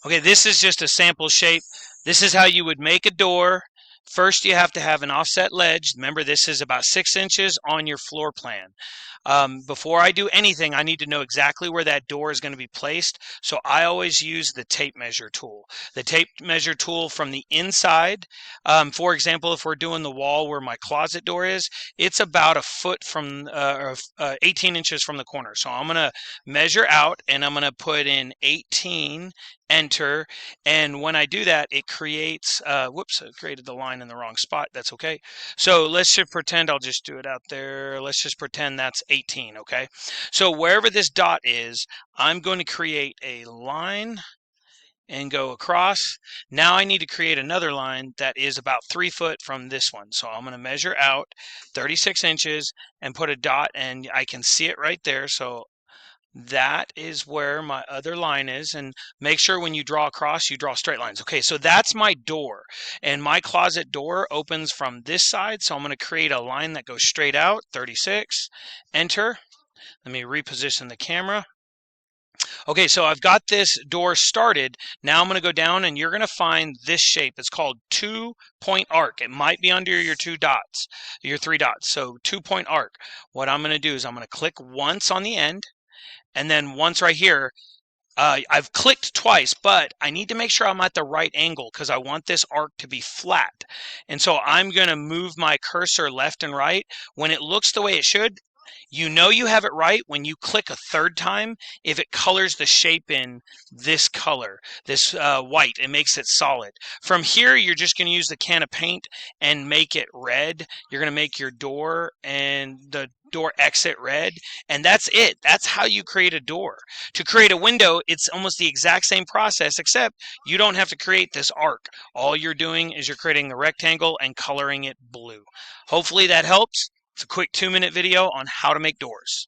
Okay, this is just a sample shape. This is how you would make a door. First, you have to have an offset ledge. Remember, this is about 6 inches on your floor plan. Before I do anything, I need to know exactly where that door is going to be placed. So I always use the tape measure tool. The tape measure tool from the inside. For example, if we're doing the wall where my closet door is, it's about a foot from 18 inches from the corner. So I'm going to measure out and I'm going to put in 18, enter, and when I do that, it creates, whoops, I created the line in the wrong spot. That's okay. So let's just pretend I'll just do it out there. Let's just pretend that's 18, okay? So wherever this dot is, I'm going to create a line and go across. Now I need to create another line that is about 3 foot from this one. So I'm going to measure out 36 inches and put a dot, and I can see it right there. So that is where my other line is, and make sure when you draw across, you draw straight lines. Okay, so that's my door, and my closet door opens from this side, so I'm going to create a line that goes straight out, 36, enter. Let me reposition the camera. Okay, so I've got this door started. Now I'm going to go down and you're going to find this shape. It's called 2-point arc. It might be under your 2 dots, your 3 dots. So 2-point arc. What I'm going to do is I'm going to click once on the end, and then once right here. I've clicked twice, but I need to make sure I'm at the right angle because I want this arc to be flat. And so I'm going to move my cursor left and right. When it looks the way it should, you know you have it right when you click a third time if it colors the shape in this color, this white. It makes it solid. From here, you're just going to use the can of paint and make it red. You're going to make your door and the door exit red, and that's it. That's how you create a door. To create a window, it's almost the exact same process, except you don't have to create this arc. All you're doing is you're creating the rectangle and coloring it blue. Hopefully that helps. It's a quick 2-minute video on how to make doors.